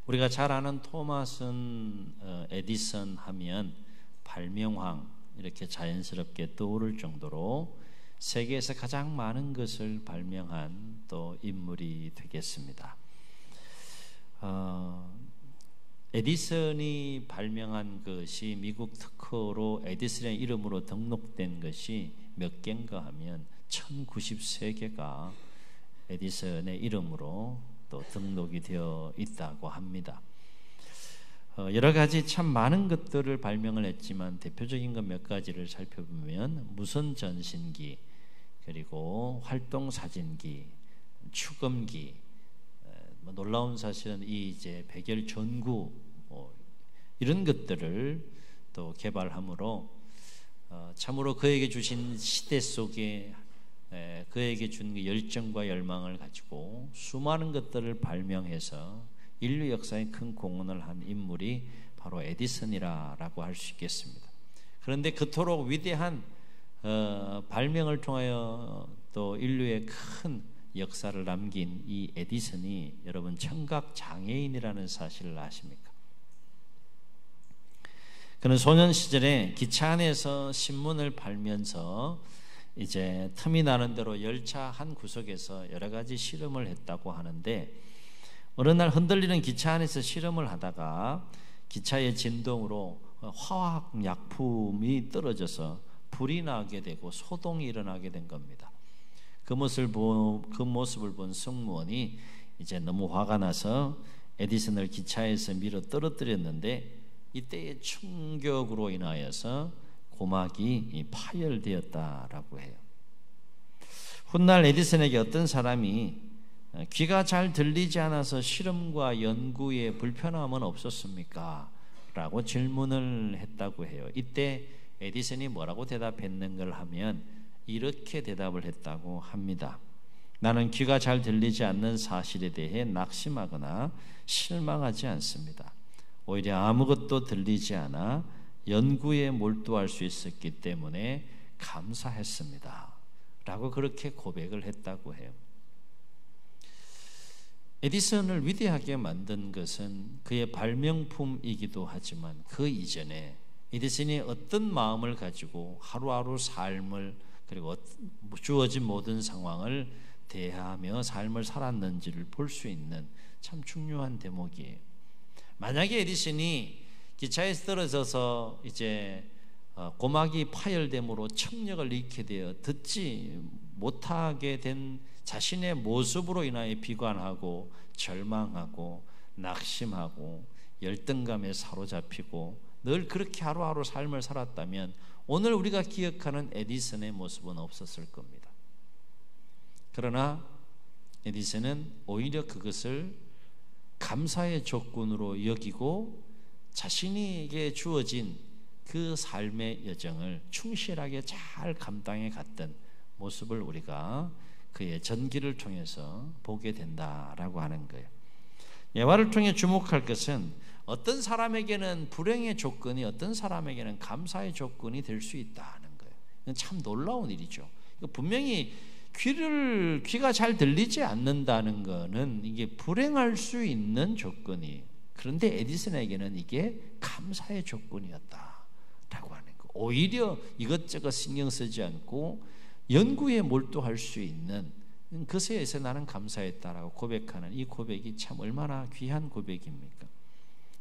우리가 잘 아는 토마스 에디슨 하면 발명왕 이렇게 자연스럽게 떠오를 정도로 세계에서 가장 많은 것을 발명한 또 인물이 되겠습니다. 에디슨이 발명한 것이 미국 특허로 에디슨의 이름으로 등록된 것이 몇 개인가 하면 1093개가 에디슨의 이름으로 또 등록이 되어 있다고 합니다. 여러 가지 참 많은 것들을 발명을 했지만 대표적인 것 몇 가지를 살펴보면 무선 전신기, 그리고 활동 사진기, 축음기, 놀라운 사실은 이 이제 백열 전구 이런 것들을 또 개발함으로 참으로 그에게 주신 시대 속에 그에게 준 열정과 열망을 가지고 수많은 것들을 발명해서 인류 역사에 큰 공헌을 한 인물이 바로 에디슨이라고 할 수 있겠습니다. 그런데 그토록 위대한 발명을 통하여 또 인류의 큰 역사를 남긴 이 에디슨이 여러분 청각 장애인이라는 사실을 아십니까? 그는 소년 시절에 기차 안에서 신문을 팔면서 이제 틈이 나는 대로 열차 한 구석에서 여러 가지 실험을 했다고 하는데, 어느 날 흔들리는 기차 안에서 실험을 하다가 기차의 진동으로 화학약품이 떨어져서 불이 나게 되고 소동이 일어나게 된 겁니다. 그 모습을 본 승무원이 이제 너무 화가 나서 에디슨을 기차에서 밀어 떨어뜨렸는데, 이때의 충격으로 인하여서 고막이 파열되었다라고 해요. 훗날 에디슨에게 어떤 사람이 귀가 잘 들리지 않아서 실험과 연구에 불편함은 없었습니까? 라고 질문을 했다고 해요. 이때 에디슨이 뭐라고 대답했는가 하면 이렇게 대답을 했다고 합니다. 나는 귀가 잘 들리지 않는 사실에 대해 낙심하거나 실망하지 않습니다. 오히려 아무것도 들리지 않아 연구에 몰두할 수 있었기 때문에 감사했습니다. 라고 그렇게 고백을 했다고 해요. 에디슨을 위대하게 만든 것은 그의 발명품이기도 하지만 그 이전에 에디슨이 어떤 마음을 가지고 하루하루 삶을, 그리고 주어진 모든 상황을 대하며 삶을 살았는지를 볼 수 있는 참 중요한 대목이에요. 만약에 에디슨이 기차에서 떨어져서 이제 고막이 파열됨으로 청력을 잃게 되어 듣지 못하게 된 자신의 모습으로 인하여 비관하고 절망하고 낙심하고 열등감에 사로잡히고 늘 그렇게 하루하루 삶을 살았다면 오늘 우리가 기억하는 에디슨의 모습은 없었을 겁니다. 그러나 에디슨은 오히려 그것을 감사의 조건으로 여기고 자신에게 주어진 그 삶의 여정을 충실하게 잘 감당해 갔던 모습을 우리가 그의 전기를 통해서 보게 된다라고 하는 거예요. 예화를 통해 주목할 것은 어떤 사람에게는 불행의 조건이 어떤 사람에게는 감사의 조건이 될 수 있다는 거예요. 이건 참 놀라운 일이죠. 분명히 귀가 잘 들리지 않는다는 거는 이게 불행할 수 있는 조건이에요. 그런데 에디슨에게는 이게 감사의 조건이었다라고 하는 거. 오히려 이것저것 신경 쓰지 않고 연구에 몰두할 수 있는 그것에서 나는 감사했다라고 고백하는 이 고백이 참 얼마나 귀한 고백입니까?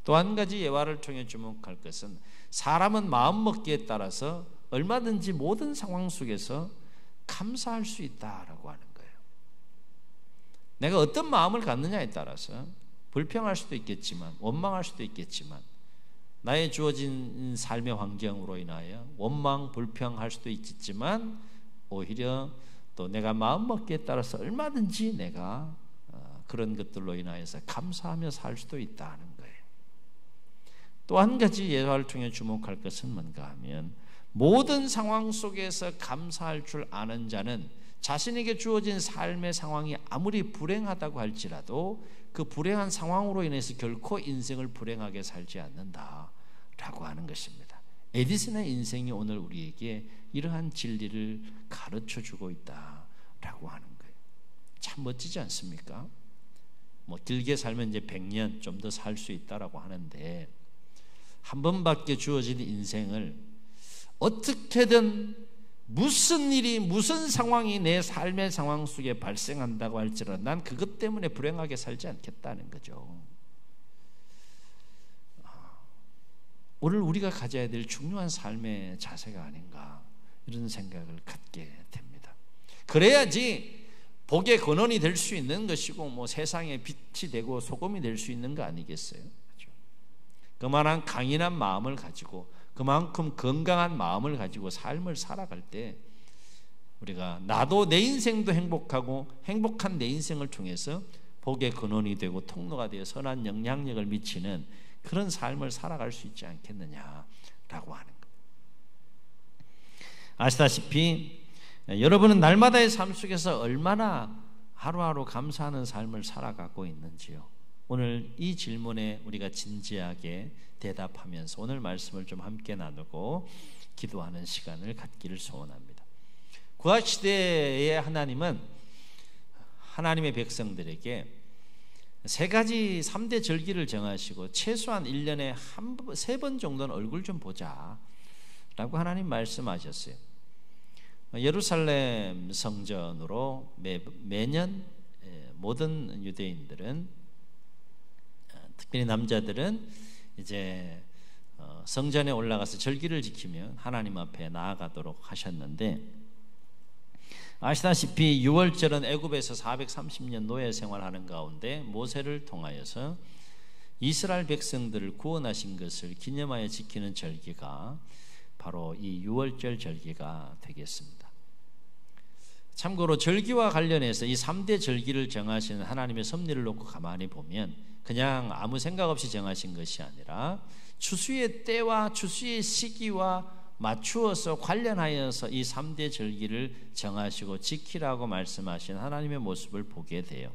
또 한 가지 예화를 통해 주목할 것은 사람은 마음먹기에 따라서 얼마든지 모든 상황 속에서 감사할 수 있다라고 하는 거예요. 내가 어떤 마음을 갖느냐에 따라서 불평할 수도 있겠지만 원망할 수도 있겠지만 나의 주어진 삶의 환경으로 인하여 원망, 불평할 수도 있겠지만 오히려 또 내가 마음먹기에 따라서 얼마든지 내가 그런 것들로 인하여서 감사하며 살 수도 있다는 거예요. 또 한 가지 예화를 통해 주목할 것은 뭔가 하면 모든 상황 속에서 감사할 줄 아는 자는 자신에게 주어진 삶의 상황이 아무리 불행하다고 할지라도 그 불행한 상황으로 인해서 결코 인생을 불행하게 살지 않는다라고 하는 것입니다. 에디슨의 인생이 오늘 우리에게 이러한 진리를 가르쳐주고 있다라고 하는 거예요. 참 멋지지 않습니까? 뭐 길게 살면 이제 100년 좀 더 살 수 있다라고 하는데, 한 번밖에 주어진 인생을 어떻게든 무슨 일이 무슨 상황이 내 삶의 상황 속에 발생한다고 할지라도 난 그것 때문에 불행하게 살지 않겠다는 거죠. 오늘 우리가 가져야 될 중요한 삶의 자세가 아닌가, 이런 생각을 갖게 됩니다. 그래야지 복의 근원이 될 수 있는 것이고, 뭐 세상에 빛이 되고 소금이 될 수 있는 거 아니겠어요? 그렇죠? 그만한 강인한 마음을 가지고, 그만큼 건강한 마음을 가지고 삶을 살아갈 때 우리가 나도 내 인생도 행복하고 행복한 내 인생을 통해서 복의 근원이 되고 통로가 되어 선한 영향력을 미치는 그런 삶을 살아갈 수 있지 않겠느냐라고 하는 것. 아시다시피 여러분은 날마다의 삶 속에서 얼마나 하루하루 감사하는 삶을 살아가고 있는지요. 오늘 이 질문에 우리가 진지하게 대답하면서 오늘 말씀을 좀 함께 나누고 기도하는 시간을 갖기를 소원합니다. 구약시대의 하나님은 하나님의 백성들에게 3가지 3대 절기를 정하시고 최소한 1년에 3번 정도는 얼굴 좀 보자 라고 하나님 말씀하셨어요. 예루살렘 성전으로 매년 모든 유대인들은, 특별히 남자들은 이제 성전에 올라가서 절기를 지키며 하나님 앞에 나아가도록 하셨는데, 아시다시피 6월절은 애굽에서 430년 노예 생활하는 가운데 모세를 통하여서 이스라엘 백성들을 구원하신 것을 기념하여 지키는 절기가 바로 이 6월절 절기가 되겠습니다. 참고로 절기와 관련해서 이 3대 절기를 정하시는 하나님의 섭리를 놓고 가만히 보면 그냥 아무 생각 없이 정하신 것이 아니라 추수의 때와 추수의 시기와 맞추어서 관련하여서 이 3대 절기를 정하시고 지키라고 말씀하신 하나님의 모습을 보게 돼요.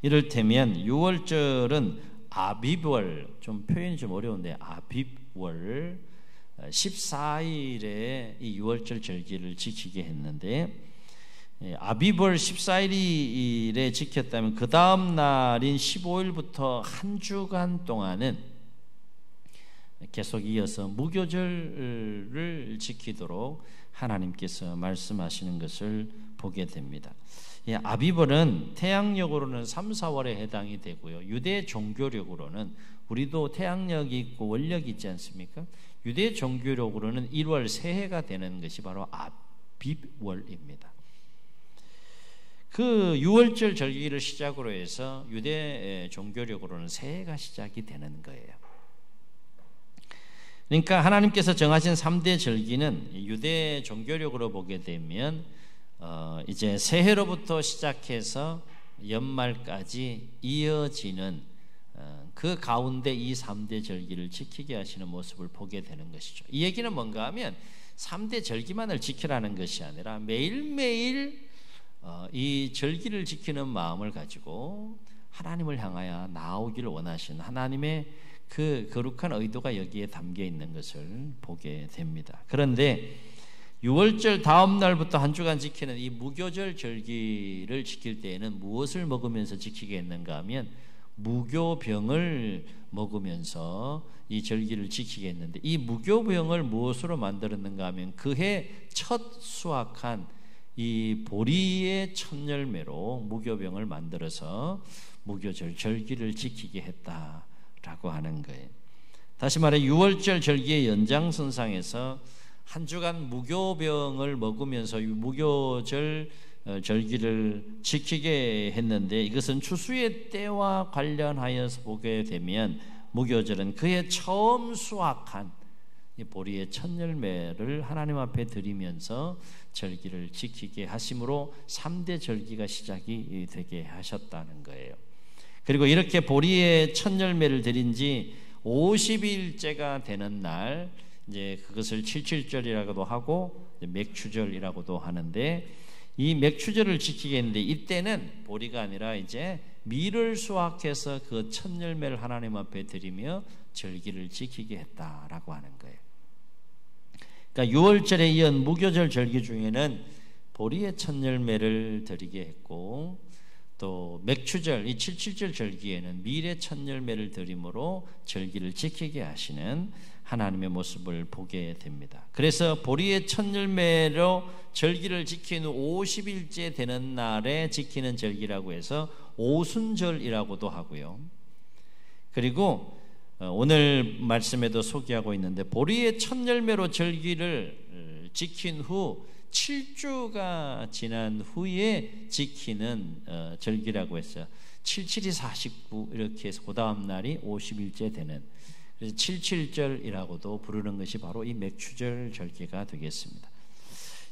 이를테면 6월절은 아빕월, 좀 표현이 좀 어려운데 아빕월 14일에 이 6월절 절기를 지키게 했는데, 아빕월 14일에 지켰다면 그 다음 날인 15일부터 한 주간 동안은 계속 이어서 무교절을 지키도록 하나님께서 말씀하시는 것을 보게 됩니다. 아비벌은 태양력으로는 3, 4월에 해당이 되고요. 유대 종교력으로는, 우리도 태양력이 있고 월력이 있지 않습니까? 유대 종교력으로는 1월 새해가 되는 것이 바로 아빕월입니다. 그 6월절 절기를 시작으로 해서 유대 종교력으로는 새해가 시작이 되는 거예요. 그러니까 하나님께서 정하신 3대 절기는 유대 종교력으로 보게 되면 이제 새해로부터 시작해서 연말까지 이어지는 그 가운데 이 3대 절기를 지키게 하시는 모습을 보게 되는 것이죠. 이 얘기는 뭔가 하면 3대 절기만을 지키라는 것이 아니라 매일매일 이 절기를 지키는 마음을 가지고 하나님을 향하여 나아오기를 원하시는 하나님의 그 거룩한 의도가 여기에 담겨 있는 것을 보게 됩니다. 그런데 6월절 다음 날부터 한 주간 지키는 이 무교절 절기를 지킬 때에는 무엇을 먹으면서 지키게 했는가 하면 무교병을 먹으면서 이 절기를 지키게 했는데, 이 무교병을 무엇으로 만들었는가 하면 그해 첫 수확한 이 보리의 첫 열매로 무교병을 만들어서 무교절 절기를 지키게 했다라고 하는 거예요. 다시 말해 6월절 절기의 연장선상에서 한 주간 무교병을 먹으면서 무교절 절기를 지키게 했는데, 이것은 추수의 때와 관련하여서 보게 되면 무교절은 그해 처음 수확한 이 보리의 첫 열매를 하나님 앞에 드리면서 절기를 지키게 하심으로 3대 절기가 시작이 되게 하셨다는 거예요. 그리고 이렇게 보리의 첫 열매를 드린 지 50일째가 되는 날, 이제 그것을 칠칠절이라고도 하고 맥추절이라고도 하는데, 이 맥추절을 지키게 했는데 이때는 보리가 아니라 이제 밀을 수확해서 그 첫 열매를 하나님 앞에 드리며 절기를 지키게 했다라고 하는 거예요. 그러니까 6월절에 이은 무교절 절기 중에는 보리의 첫 열매를 드리게 했고, 또 맥추절, 이 77절 절기에는 미래 첫 열매를 드림으로 절기를 지키게 하시는 하나님의 모습을 보게 됩니다. 그래서 보리의 첫 열매로 절기를 지킨 후 50일째 되는 날에 지키는 절기라고 해서 오순절이라고도 하고요. 그리고 오늘 말씀에도 소개하고 있는데 보리의 첫 열매로 절기를 지킨 후 7주가 지난 후에 지키는 절기라고 했어요. 77이 49 이렇게 해서 그 다음 날이 50일째 되는, 그래서 77절이라고도 부르는 것이 바로 이 맥추절 절기가 되겠습니다.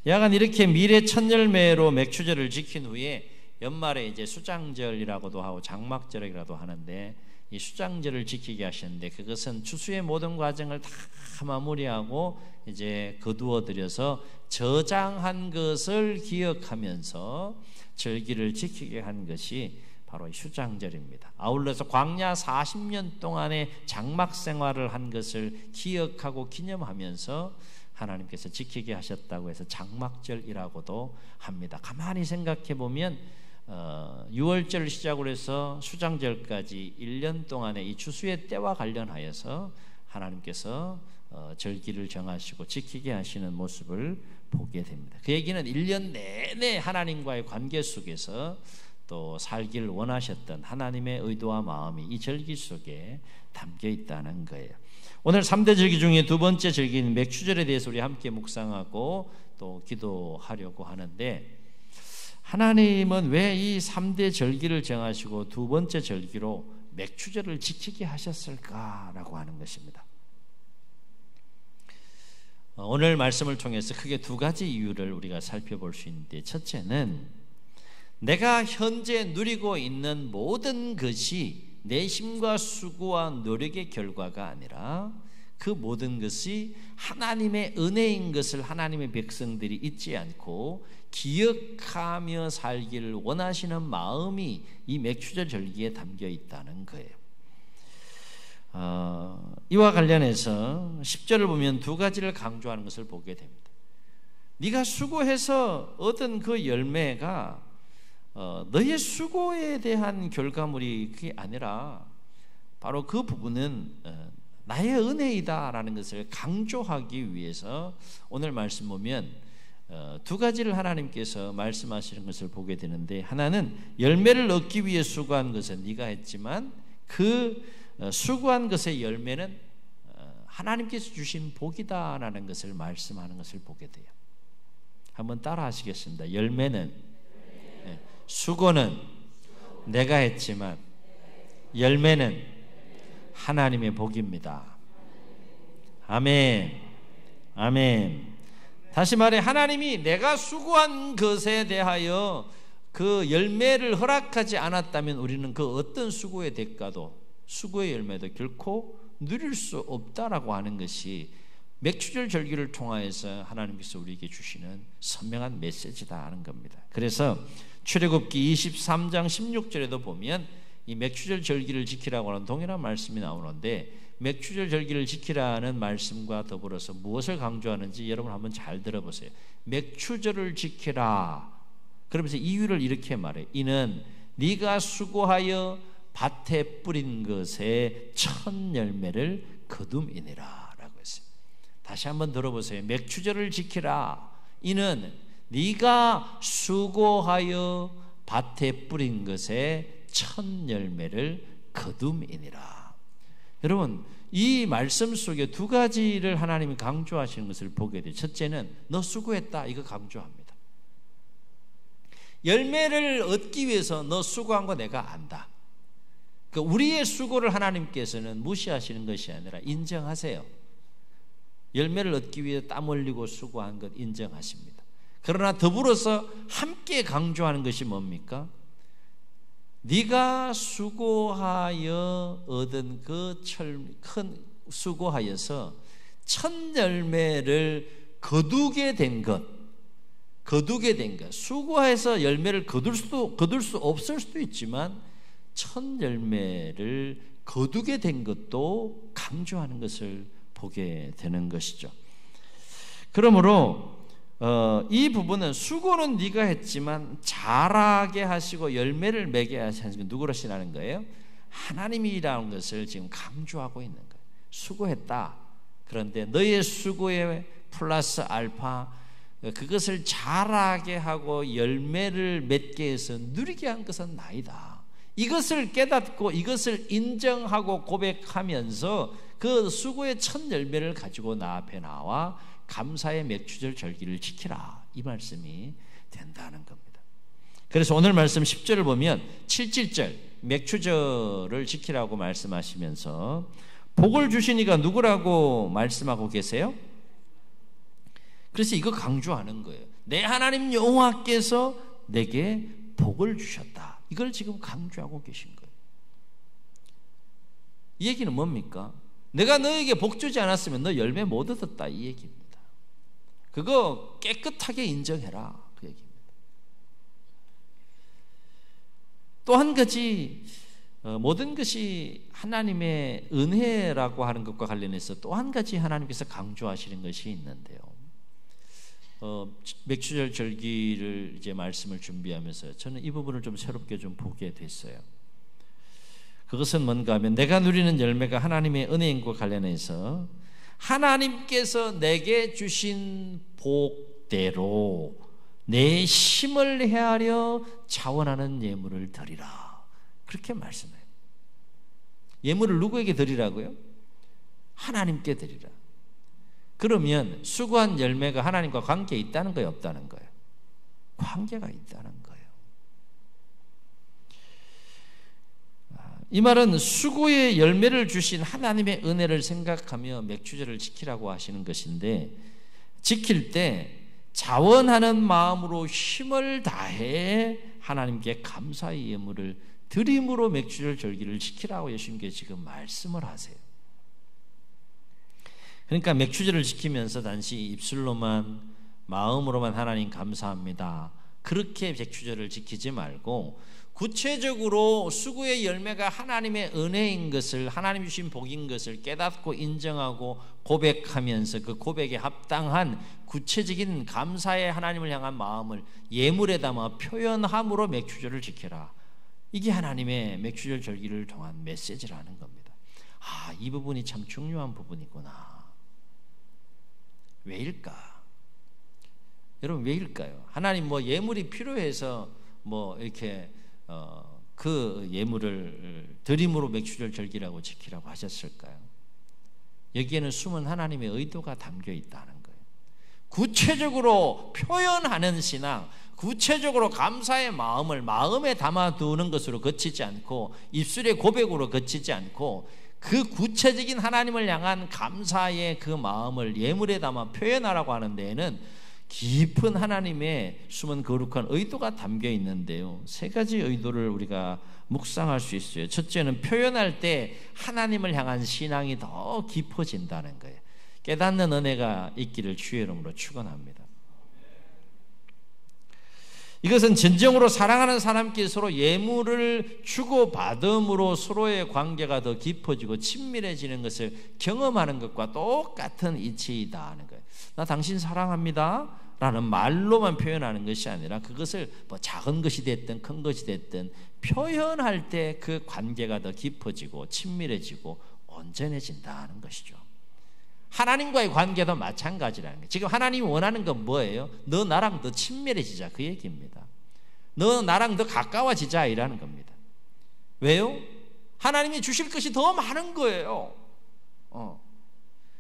약간 이렇게 미래 첫 열매로 맥추절을 지킨 후에 연말에 이제 수장절이라고도 하고 장막절이라고도 하는데, 이 수장절을 지키게 하셨는데 그것은 추수의 모든 과정을 다 마무리하고 이제 거두어 들여서 저장한 것을 기억하면서 절기를 지키게 한 것이 바로 이 수장절입니다. 아울러서 광야 40년 동안의 장막 생활을 한 것을 기억하고 기념하면서 하나님께서 지키게 하셨다고 해서 장막절이라고도 합니다. 가만히 생각해 보면 6월절을 시작으로 해서 수장절까지 1년 동안의 이 추수의 때와 관련하여서 하나님께서 절기를 정하시고 지키게 하시는 모습을 보게 됩니다. 그 얘기는 1년 내내 하나님과의 관계 속에서 또 살기를 원하셨던 하나님의 의도와 마음이 이 절기 속에 담겨 있다는 거예요. 오늘 3대 절기 중에 두 번째 절기인 맥추절에 대해서 우리 함께 묵상하고 또 기도하려고 하는데, 하나님은 왜 이 3대 절기를 정하시고 두 번째 절기로 맥추절을 지키게 하셨을까라고 하는 것입니다. 오늘 말씀을 통해서 크게 두 가지 이유를 우리가 살펴볼 수 있는데, 첫째는 내가 현재 누리고 있는 모든 것이 내 힘과 수고와 노력의 결과가 아니라 그 모든 것이 하나님의 은혜인 것을 하나님의 백성들이 잊지 않고 기억하며 살기를 원하시는 마음이 이 맥추절 절기에 담겨 있다는 거예요. 이와 관련해서 10절을 보면 두 가지를 강조하는 것을 보게 됩니다. 네가 수고해서 얻은 그 열매가 너의 수고에 대한 결과물이 그게 아니라 바로 그 부분은 나의 은혜이다라는 것을 강조하기 위해서 오늘 말씀 보면 두 가지를 하나님께서 말씀하시는 것을 보게 되는데, 하나는 열매를 얻기 위해 수고한 것은 네가 했지만 그 수고한 것의 열매는 하나님께서 주신 복이다라는 것을 말씀하는 것을 보게 돼요. 한번 따라 하시겠습니다. 열매는, 수고는 내가 했지만 열매는 하나님의 복입니다. 아멘. 아멘. 다시 말해, 하나님이 내가 수고한 것에 대하여 그 열매를 허락하지 않았다면 우리는 그 어떤 수고의 대가도, 수고의 열매도 결코 누릴 수 없다라고 하는 것이 맥추절 절기를 통하여서 하나님께서 우리에게 주시는 선명한 메시지다 하는 겁니다. 그래서 출애굽기 23장 16절에도 보면 이 맥추절 절기를 지키라고 하는 동일한 말씀이 나오는데, 맥추절 절기를 지키라는 말씀과 더불어서 무엇을 강조하는지 여러분 한번 잘 들어보세요. 맥추절을 지키라. 그러면서 이유를 이렇게 말해. 이는 네가 수고하여 밭에 뿌린 것의 첫 열매를 거둠이니라 라고 했어요. 다시 한번 들어보세요. 맥추절을 지키라. 이는 네가 수고하여 밭에 뿌린 것의 첫 열매를 거둠이니라. 여러분, 이 말씀 속에 두 가지를 하나님이 강조하시는 것을 보게 돼요. 첫째는 너 수고했다, 이거 강조합니다. 열매를 얻기 위해서 너 수고한 거 내가 안다. 그러니까 우리의 수고를 하나님께서는 무시하시는 것이 아니라 인정하세요. 열매를 얻기 위해 땀 흘리고 수고한 것 인정하십니다. 그러나 더불어서 함께 강조하는 것이 뭡니까? 네가 수고하여 얻은 그 큰 수고하여서 첫 열매를 거두게 된 것, 수고해서 열매를 거둘 수 없을 수도 있지만 첫 열매를 거두게 된 것도 강조하는 것을 보게 되는 것이죠. 그러므로 이 부분은 수고는 네가 했지만 자라게 하시고 열매를 맺게 하시는 게 누구라시라는 거예요? 하나님이라는 것을 지금 강조하고 있는 거예요. 수고했다. 그런데 너의 수고에 플러스 알파 그것을 자라게 하고 열매를 맺게 해서 누리게 한 것은 나이다. 이것을 깨닫고 이것을 인정하고 고백하면서 그 수고의 첫 열매를 가지고 나 앞에 나와 감사의 맥추절 절기를 지키라. 이 말씀이 된다는 겁니다. 그래서 오늘 말씀 10절을 보면 7절 맥추절을 지키라고 말씀하시면서 복을 주시니가 누구라고 말씀하고 계세요? 그래서 이거 강조하는 거예요. 내 하나님 여호와께서 내게 복을 주셨다. 이걸 지금 강조하고 계신 거예요. 이 얘기는 뭡니까? 내가 너에게 복 주지 않았으면 너 열매 못 얻었다 이 얘기입니다. 그거 깨끗하게 인정해라 그 얘기입니다. 또 한 가지 모든 것이 하나님의 은혜라고 하는 것과 관련해서 또 한 가지 하나님께서 강조하시는 것이 있는데요. 맥추절 절기를 이제 말씀을 준비하면서 저는 이 부분을 좀 새롭게 좀 보게 됐어요. 그것은 뭔가 하면 내가 누리는 열매가 하나님의 은혜인과 관련해서 하나님께서 내게 주신 복대로 내 힘을 헤아려 자원하는 예물을 드리라. 그렇게 말씀해요. 예물을 누구에게 드리라고요? 하나님께 드리라. 그러면 수고한 열매가 하나님과 관계에 있다는 거예요? 없다는 거예요? 관계가 있다는 거예요. 이 말은 수고의 열매를 주신 하나님의 은혜를 생각하며 맥추절을 지키라고 하시는 것인데 지킬 때 자원하는 마음으로 힘을 다해 하나님께 감사의 예물을 드림으로 맥추절 절기를 지키라고 예수님께 지금 말씀을 하세요. 그러니까 맥추절을 지키면서 단지 입술로만 마음으로만 하나님 감사합니다. 그렇게 맥추절을 지키지 말고 구체적으로 수고의 열매가 하나님의 은혜인 것을 하나님 주신 복인 것을 깨닫고 인정하고 고백하면서 그 고백에 합당한 구체적인 감사의 하나님을 향한 마음을 예물에 담아 표현함으로 맥추절을 지켜라. 이게 하나님의 맥추절 절기를 통한 메시지라는 겁니다. 이 부분이 참 중요한 부분이구나. 왜일까? 여러분 왜일까요? 하나님 예물이 필요해서 이렇게 그 예물을 드림으로 맥추절 절기라고 지키라고 하셨을까요? 여기에는 숨은 하나님의 의도가 담겨 있다는 거예요. 구체적으로 표현하는 신앙, 구체적으로 감사의 마음을 마음에 담아두는 것으로 그치지 않고 입술의 고백으로 그치지 않고 그 구체적인 하나님을 향한 감사의 그 마음을 예물에 담아 표현하라고 하는 데에는 깊은 하나님의 숨은 거룩한 의도가 담겨 있는데요. 세 가지 의도를 우리가 묵상할 수 있어요. 첫째는 표현할 때 하나님을 향한 신앙이 더 깊어진다는 거예요. 깨닫는 은혜가 있기를 주의 이름으로 축원합니다. 이것은 진정으로 사랑하는 사람끼리 서로 예물을 주고받음으로 서로의 관계가 더 깊어지고 친밀해지는 것을 경험하는 것과 똑같은 이치이다 하는 거예요. 나 당신 사랑합니다 라는 말로만 표현하는 것이 아니라 그것을 작은 것이 됐든 큰 것이 됐든 표현할 때 그 관계가 더 깊어지고 친밀해지고 온전해진다는 것이죠. 하나님과의 관계도 마찬가지라는 거예요. 지금 하나님이 원하는 건 뭐예요? 너 나랑 더 친밀해지자 그 얘기입니다. 너 나랑 더 가까워지자 이라는 겁니다. 왜요? 하나님이 주실 것이 더 많은 거예요.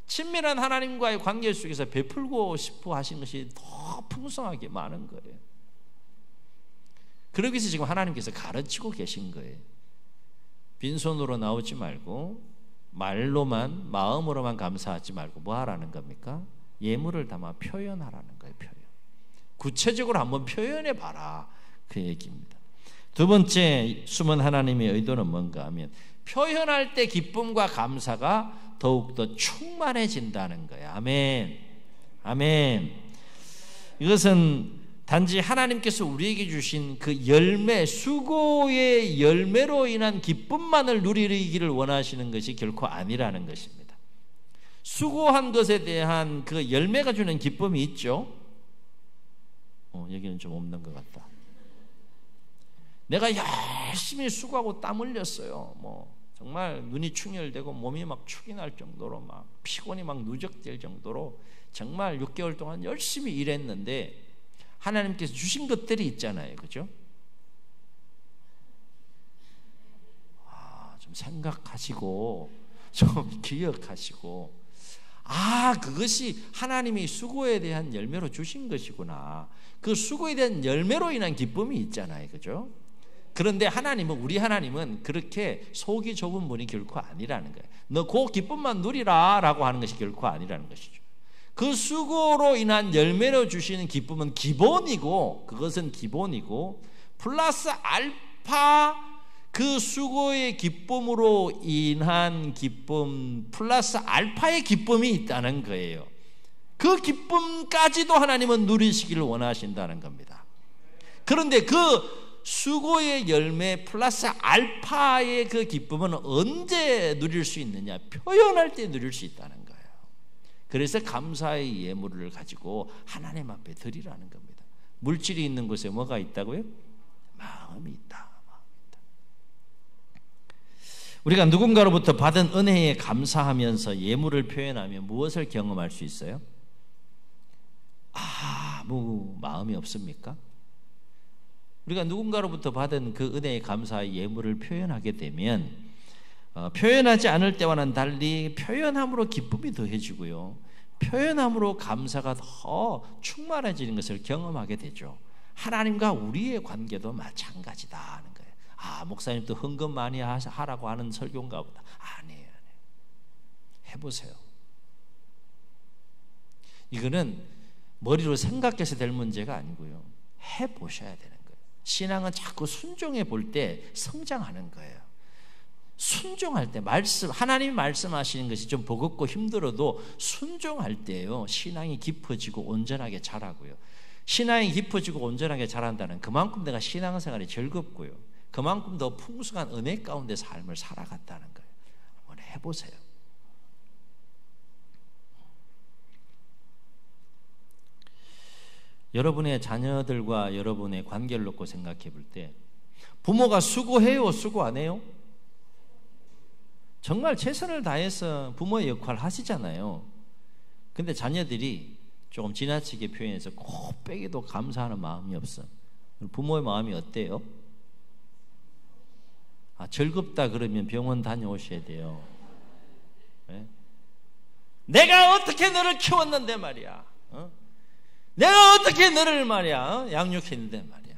친밀한 하나님과의 관계 속에서 베풀고 싶어 하신 것이 더 풍성하게 많은 거예요. 그러기 위해서 지금 하나님께서 가르치고 계신 거예요. 빈손으로 나오지 말고 말로만 마음으로만 감사하지 말고 뭐 하라는 겁니까? 예물을 담아 표현하라는 거예요. 표현. 구체적으로 한번 표현해 봐라 그 얘기입니다. 두 번째 숨은 하나님의 의도는 뭔가 하면 표현할 때 기쁨과 감사가 더욱더 충만해진다는 거예요. 아멘. 아멘. 이것은 단지 하나님께서 우리에게 주신 그 열매, 수고의 열매로 인한 기쁨만을 누리기를 원하시는 것이 결코 아니라는 것입니다. 수고한 것에 대한 그 열매가 주는 기쁨이 있죠. 여기는 좀 없는 것 같다. 내가 열심히 수고하고 땀 흘렸어요. 정말 눈이 충혈되고 몸이 막 축이 날 정도로 막 피곤이 막 누적될 정도로 정말 6개월 동안 열심히 일했는데 하나님께서 주신 것들이 있잖아요. 그죠? 좀 생각하시고 좀 기억하시고 그것이 하나님이 수고에 대한 열매로 주신 것이구나. 그 수고에 대한 열매로 인한 기쁨이 있잖아요. 그죠? 그런데 우리 하나님은 그렇게 속이 좁은 분이 결코 아니라는 거예요. 너 그 기쁨만 누리라 라고 하는 것이 결코 아니라는 것이죠. 그 수고로 인한 열매로 주시는 기쁨은 기본이고, 그것은 기본이고, 플러스 알파 그 수고의 기쁨으로 인한 기쁨 플러스 알파의 기쁨이 있다는 거예요. 그 기쁨까지도 하나님은 누리시기를 원하신다는 겁니다. 그런데 그 수고의 열매 플러스 알파의 그 기쁨은 언제 누릴 수 있느냐? 표현할 때 누릴 수 있다는 거예요. 그래서 감사의 예물을 가지고 하나님 앞에 드리라는 겁니다. 물질이 있는 곳에 뭐가 있다고요? 마음이 있다. 우리가 누군가로부터 받은 은혜에 감사하면서 예물을 표현하며 무엇을 경험할 수 있어요? 아무 마음이 없습니까? 우리가 누군가로부터 받은 그 은혜에 감사의 예물을 표현하게 되면 표현하지 않을 때와는 달리 표현함으로 기쁨이 더해지고요, 표현함으로 감사가 더 충만해지는 것을 경험하게 되죠. 하나님과 우리의 관계도 마찬가지다 하는 거예요. 목사님도 헌금 많이 하라고 하는 설교인가 보다. 아니에요. 해보세요. 이거는 머리로 생각해서 될 문제가 아니고요, 해보셔야 되는 거예요. 신앙은 자꾸 순종해 볼 때 성장하는 거예요. 순종할 때 하나님이 말씀하시는 것이 좀 버겁고 힘들어도 순종할 때요, 신앙이 깊어지고 온전하게 자라고요. 신앙이 깊어지고 온전하게 자란다는 그만큼 내가 신앙생활이 즐겁고요, 그만큼 더 풍성한 은혜 가운데 삶을 살아갔다는 거예요. 한번 해보세요. 여러분의 자녀들과 여러분의 관계를 놓고 생각해 볼 때 부모가 수고해요? 수고 안 해요? 정말 최선을 다해서 부모의 역할을 하시잖아요. 근데 자녀들이 조금 지나치게 표현해서 곱빼기도 감사하는 마음이 없어. 부모의 마음이 어때요? 즐겁다 그러면 병원 다녀오셔야 돼요. 네? 내가 어떻게 너를 키웠는데 말이야. 내가 어떻게 너를 말이야 양육했는데 말이야.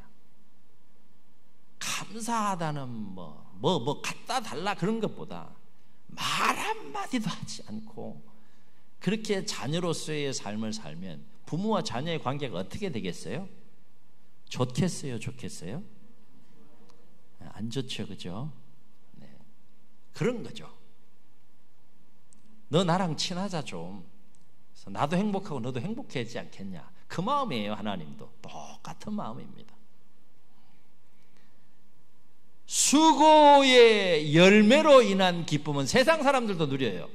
감사하다는 뭐 갖다 달라 그런 것보다 말 한마디도 하지 않고 그렇게 자녀로서의 삶을 살면 부모와 자녀의 관계가 어떻게 되겠어요? 좋겠어요? 좋겠어요? 안 좋죠, 그죠? 네. 그런 거죠. 너 나랑 친하자 좀. 나도 행복하고 너도 행복해지지 않겠냐. 그 마음이에요. 하나님도 똑같은 마음입니다. 수고의 열매로 인한 기쁨은 세상 사람들도 누려요.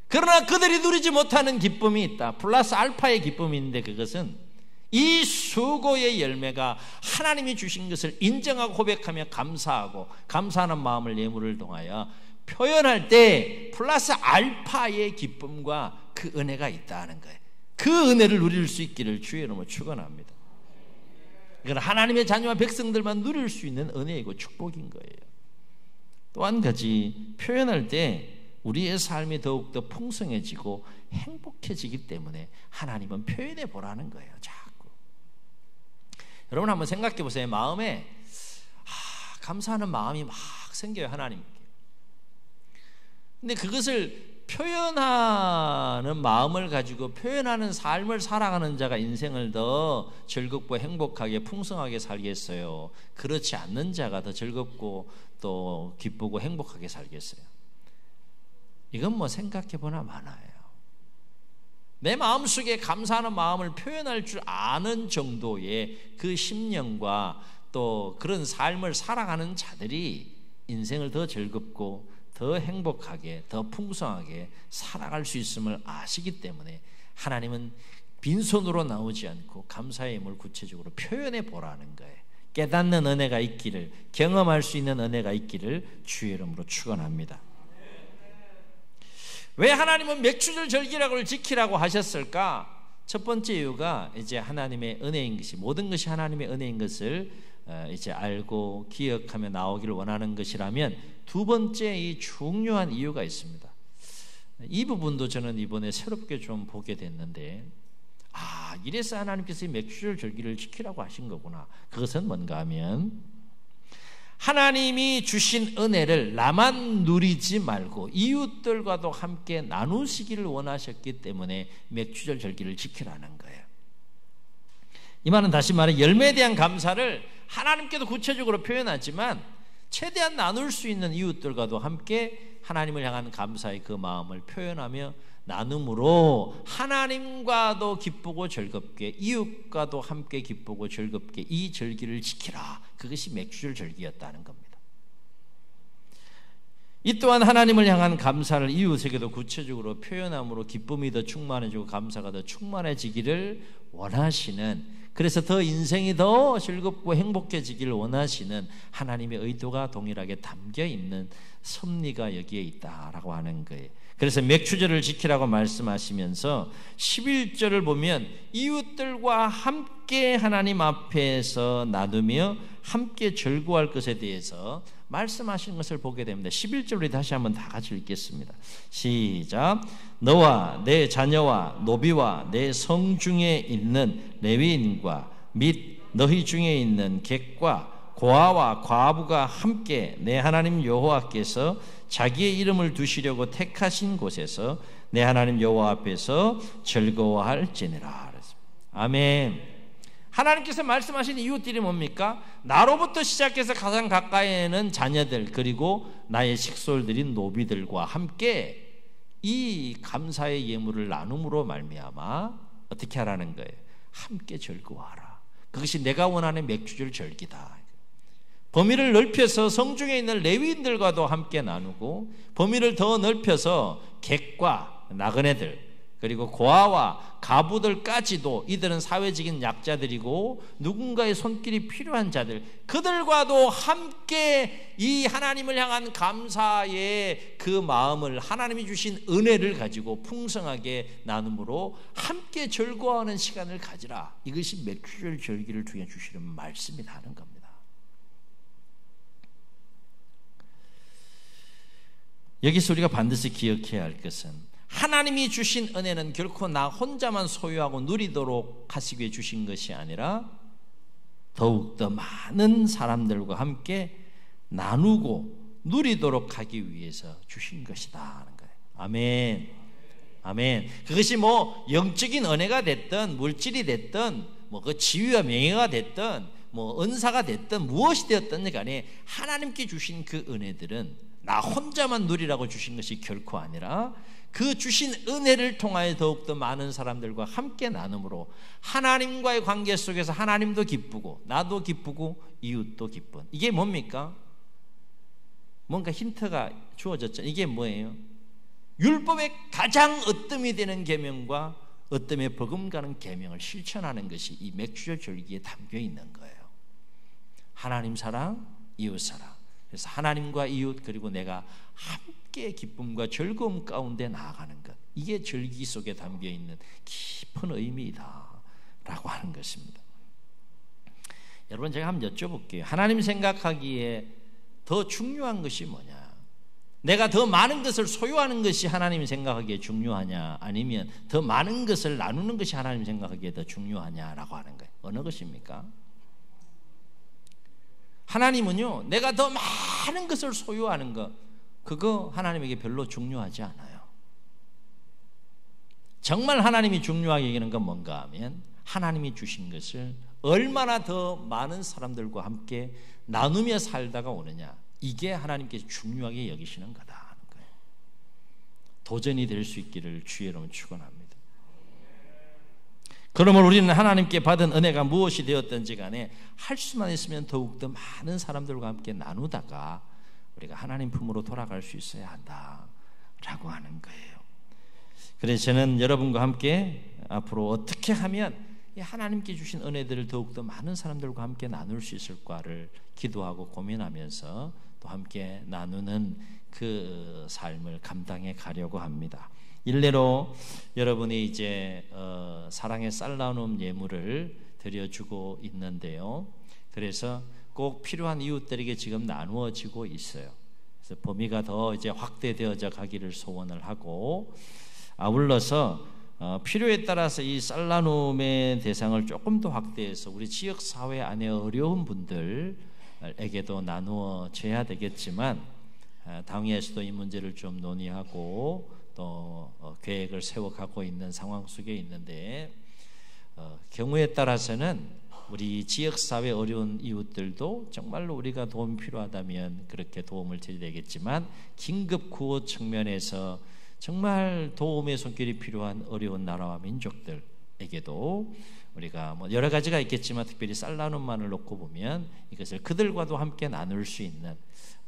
그러나 그들이 누리지 못하는 기쁨이 있다. 플러스 알파의 기쁨이 있는데 그것은 이 수고의 열매가 하나님이 주신 것을 인정하고 고백하며 감사하고 감사하는 마음을 예물을 통하여 표현할 때 플러스 알파의 기쁨과 그 은혜가 있다는 거예요. 그 은혜를 누릴 수 있기를 주의 이름으로 축원합니다. 이건 하나님의 자녀와 백성들만 누릴 수 있는 은혜이고 축복인 거예요. 또 한 가지, 표현할 때 우리의 삶이 더욱더 풍성해지고 행복해지기 때문에 하나님은 표현해 보라는 거예요. 자꾸. 여러분 한번 생각해 보세요. 마음에 감사하는 마음이 막 생겨요. 하나님께. 근데 그것을 표현하는 마음을 가지고 표현하는 삶을 살아가는 자가 인생을 더 즐겁고 행복하게 풍성하게 살겠어요? 그렇지 않는 자가 더 즐겁고 또 기쁘고 행복하게 살겠어요? 이건 뭐 생각해 보나 마나요. 내 마음속에 감사하는 마음을 표현할 줄 아는 정도의 그 심령과 또 그런 삶을 살아가는 자들이 인생을 더 즐겁고 더 행복하게 더 풍성하게 살아갈 수 있음을 아시기 때문에 하나님은 빈손으로 나오지 않고 감사의 힘을 구체적으로 표현해 보라는 거예요. 깨닫는 은혜가 있기를, 경험할 수 있는 은혜가 있기를 주의 이름으로 축원합니다. 왜 하나님은 맥추절 절기라고 지키라고 하셨을까? 첫 번째 이유가 이제 하나님의 은혜인 것이, 모든 것이 하나님의 은혜인 것을 이제 알고 기억하며 나오기를 원하는 것이라면, 두 번째 이 중요한 이유가 있습니다. 이 부분도 저는 이번에 새롭게 좀 보게 됐는데, 이래서 하나님께서 이 맥추절 절기를 지키라고 하신 거구나. 그것은 뭔가 하면, 하나님이 주신 은혜를 나만 누리지 말고 이웃들과도 함께 나누시기를 원하셨기 때문에 맥추절 절기를 지키라는 거예요. 이 말은 다시 말해 열매에 대한 감사를 하나님께도 구체적으로 표현하지만 최대한 나눌 수 있는 이웃들과도 함께 하나님을 향한 감사의 그 마음을 표현하며 나눔으로 하나님과도 기쁘고 즐겁게, 이웃과도 함께 기쁘고 즐겁게 이 절기를 지키라. 그것이 맥추절 절기였다는 겁니다. 이 또한 하나님을 향한 감사를 이웃에게도 구체적으로 표현함으로 기쁨이 더 충만해지고 감사가 더 충만해지기를 원하시는, 그래서 더 인생이 더 즐겁고 행복해지기를 원하시는 하나님의 의도가 동일하게 담겨 있는 섭리가 여기에 있다라고 하는 거예요. 그래서 맥추절을 지키라고 말씀하시면서 11절을 보면 이웃들과 함께 하나님 앞에서 나누며 함께 즐거워할 것에 대해서 말씀하신 것을 보게 됩니다. 11절 우리 다시 한번 다 같이 읽겠습니다. 시작. 너와 내 자녀와 노비와 내 성중에 있는 레위인과 및 너희 중에 있는 객과 고아와 과부가 함께 내 하나님 여호와께서 자기의 이름을 두시려고 택하신 곳에서 내 하나님 여호와 앞에서 즐거워할지니라. 아멘. 하나님께서 말씀하신 이웃들이 뭡니까? 나로부터 시작해서 가장 가까이에는 자녀들, 그리고 나의 식솔들인 노비들과 함께 이 감사의 예물을 나눔으로 말미암아 어떻게 하라는 거예요? 함께 즐거워하라. 그것이 내가 원하는 맥추절 절기다. 범위를 넓혀서 성중에 있는 레위인들과도 함께 나누고, 범위를 더 넓혀서 객과 나그네들, 그리고 고아와 가부들까지도, 이들은 사회적인 약자들이고 누군가의 손길이 필요한 자들, 그들과도 함께 이 하나님을 향한 감사의 그 마음을, 하나님이 주신 은혜를 가지고 풍성하게 나눔으로 함께 즐거워하는 시간을 가지라. 이것이 맥추절 절기를 통해 주시는 말씀이라는 겁니다. 여기서 우리가 반드시 기억해야 할 것은, 하나님이 주신 은혜는 결코 나 혼자만 소유하고 누리도록 하시기 위해 주신 것이 아니라 더욱더 많은 사람들과 함께 나누고 누리도록 하기 위해서 주신 것이다 하는 거예요. 아멘. 아멘. 그것이 뭐 영적인 은혜가 됐든 물질이 됐든 뭐 그 지위와 명예가 됐든 뭐 은사가 됐든 무엇이 되었든 간에 하나님께 주신 그 은혜들은 나 혼자만 누리라고 주신 것이 결코 아니라 그 주신 은혜를 통하여 더욱더 많은 사람들과 함께 나눔으로 하나님과의 관계 속에서 하나님도 기쁘고 나도 기쁘고 이웃도 기쁜, 이게 뭡니까? 뭔가 힌트가 주어졌죠. 이게 뭐예요? 율법의 가장 으뜸이 되는 계명과 으뜸에 버금가는 계명을 실천하는 것이 이 맥추절 절기에 담겨 있는 거예요. 하나님 사랑, 이웃 사랑. 그래서 하나님과 이웃, 그리고 내가 함께 기쁨과 즐거움 가운데 나아가는 것, 이게 절기 속에 담겨 있는 깊은 의미이다 라고 하는 것입니다. 여러분, 제가 한번 여쭤볼게요. 하나님 생각하기에 더 중요한 것이 뭐냐? 내가 더 많은 것을 소유하는 것이 하나님 생각하기에 중요하냐, 아니면 더 많은 것을 나누는 것이 하나님 생각하기에 더 중요하냐라고 하는 거예요. 어느 것입니까? 하나님은요, 내가 더 많은 것을 소유하는 것, 그거 하나님에게 별로 중요하지 않아요. 정말 하나님이 중요하게 여기는 건 뭔가 하면, 하나님이 주신 것을 얼마나 더 많은 사람들과 함께 나누며 살다가 오느냐, 이게 하나님께서 중요하게 여기시는 거다 하는 거예요. 도전이 될 수 있기를 주의 이름으로 축원합니다. 그러므로 우리는 하나님께 받은 은혜가 무엇이 되었든지 간에 할 수만 있으면 더욱더 많은 사람들과 함께 나누다가 우리가 하나님 품으로 돌아갈 수 있어야 한다라고 하는 거예요. 그래서 저는 여러분과 함께 앞으로 어떻게 하면 하나님께 주신 은혜들을 더욱더 많은 사람들과 함께 나눌 수 있을까를 기도하고 고민하면서 또 함께 나누는 그 삶을 감당해 가려고 합니다. 일례로 여러분이 이제 사랑의 쌀 나눔 예물을 드려주고 있는데요. 그래서 꼭 필요한 이웃들에게 지금 나누어지고 있어요. 그래서 범위가 더 이제 확대되어져 가기를 소원을 하고, 아울러서 필요에 따라서 이 쌀 나눔의 대상을 조금 더 확대해서 우리 지역 사회 안에 어려운 분들에게도 나누어져야 되겠지만, 당회에서도 이 문제를 좀 논의하고 또 계획을 세워가고 있는 상황 속에 있는데, 경우에 따라서는 우리 지역사회 어려운 이웃들도 정말로 우리가 도움이 필요하다면 그렇게 도움을 드려야 되겠지만, 긴급 구호 측면에서 정말 도움의 손길이 필요한 어려운 나라와 민족들에게도 우리가 뭐 여러 가지가 있겠지만 특별히 쌀 나눔만을 놓고 보면 이것을 그들과도 함께 나눌 수 있는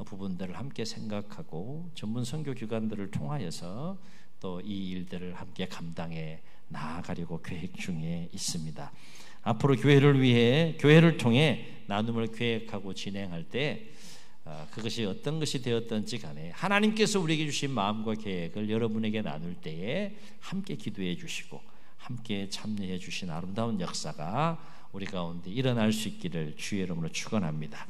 부분들을 함께 생각하고 전문 선교 기관들을 통하여서 또 이 일들을 함께 감당해 나아가려고 계획 중에 있습니다. 앞으로 교회를 위해, 교회를 통해 나눔을 계획하고 진행할 때 그것이 어떤 것이 되었던지 간에 하나님께서 우리에게 주신 마음과 계획을 여러분에게 나눌 때에 함께 기도해 주시고 함께 참여해 주신 아름다운 역사가 우리 가운데 일어날 수 있기를 주의 이름으로 축원합니다.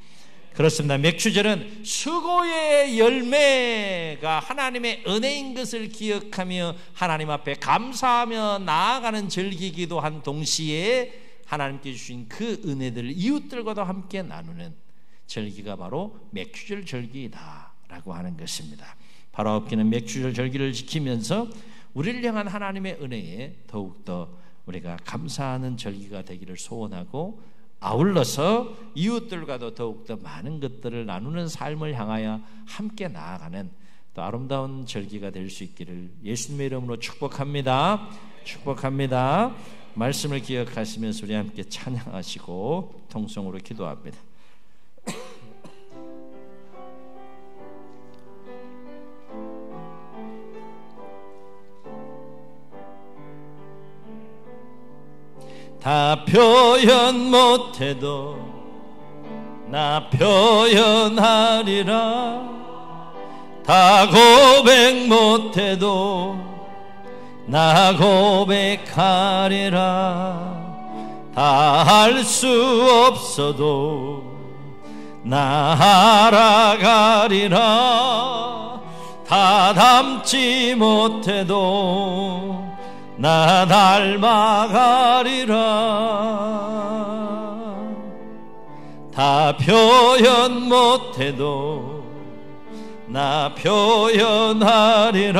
그렇습니다. 맥주절은 수고의 열매가 하나님의 은혜인 것을 기억하며 하나님 앞에 감사하며 나아가는 절기이기도 한 동시에 하나님께 주신 그 은혜들을 이웃들과도 함께 나누는 절기가 바로 맥주절 절기이다라고 하는 것입니다. 바로 없기는 맥주절 절기를 지키면서 우리를 향한 하나님의 은혜에 더욱더 우리가 감사하는 절기가 되기를 소원하고, 아울러서 이웃들과도 더욱더 많은 것들을 나누는 삶을 향하여 함께 나아가는 또 아름다운 절기가 될 수 있기를 예수님의 이름으로 축복합니다. 축복합니다. 말씀을 기억하시면서 우리 함께 찬양하시고 통성으로 기도합니다. 다 표현 못해도 나 표현하리라. 다 고백 못해도 나 고백하리라. 다 할 수 없어도 나 알아가리라. 다 담지 못해도 나 닮아가리라. 다 표현 못해도 나 표현하리라.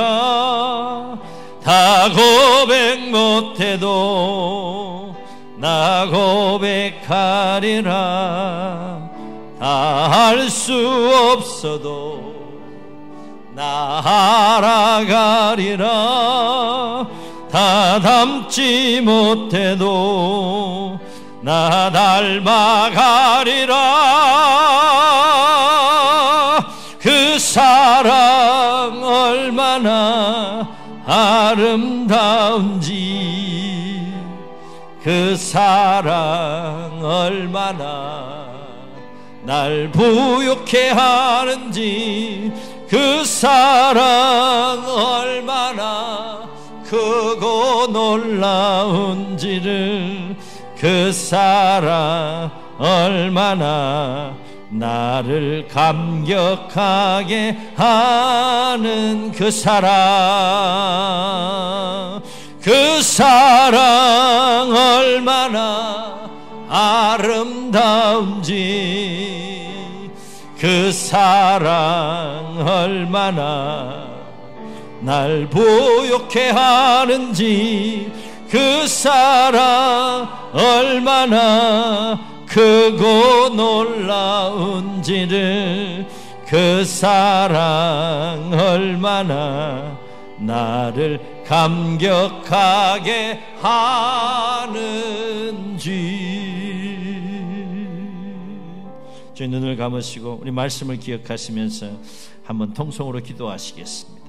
다 고백 못해도 나 고백하리라. 다 할 수 없어도 나 알아가리라. 다 담지 못해도 나 닮아가리라. 그 사랑 얼마나 아름다운지, 그 사랑 얼마나 날 부욕해 하는지, 그 사랑 얼마나 크고 놀라운지를, 그 사랑 얼마나 나를 감격하게 하는 그 사랑, 그 사랑 얼마나 아름다운지, 그 사랑 얼마나 날 부욕해 하는지, 그 사랑 얼마나 크고 놀라운지를, 그 사랑 얼마나 나를 감격하게 하는지. 저희 눈을 감으시고 우리 말씀을 기억하시면서 한번 통성으로 기도하시겠습니다.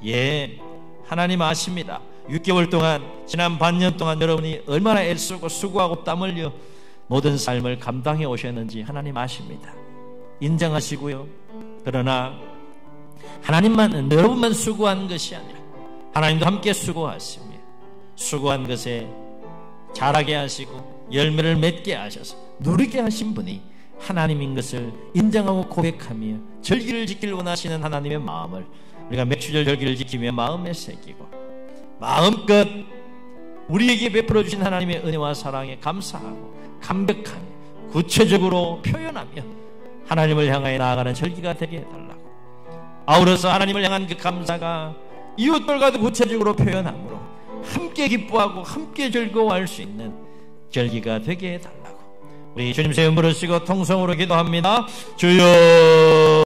예, 하나님 아십니다. 6개월 동안, 지난 반년 동안 여러분이 얼마나 애쓰고 수고하고 땀 흘려 모든 삶을 감당해 오셨는지 하나님 아십니다. 인정하시고요. 그러나 하나님만, 여러분만 수고한 것이 아니라 하나님도 함께 수고하시며 수고한 것에 자라게 하시고 열매를 맺게 하셔서 누리게 하신 분이 하나님인 것을 인정하고 고백하며 절기를 지키길 원하시는 하나님의 마음을 우리가 맥주절 절기를 지키며 마음에 새기고 마음껏 우리에게 베풀어 주신 하나님의 은혜와 사랑에 감사하고 감격하며 구체적으로 표현하며 하나님을 향하여 나아가는 절기가 되게 해달라고. 아울러서 하나님을 향한 그 감사가 이웃들과도 구체적으로 표현함으로 함께 기뻐하고 함께 즐거워할 수 있는 절기가 되게 해달라고. 우리 주님 세 분 부르시고 통성으로 기도합니다. 주여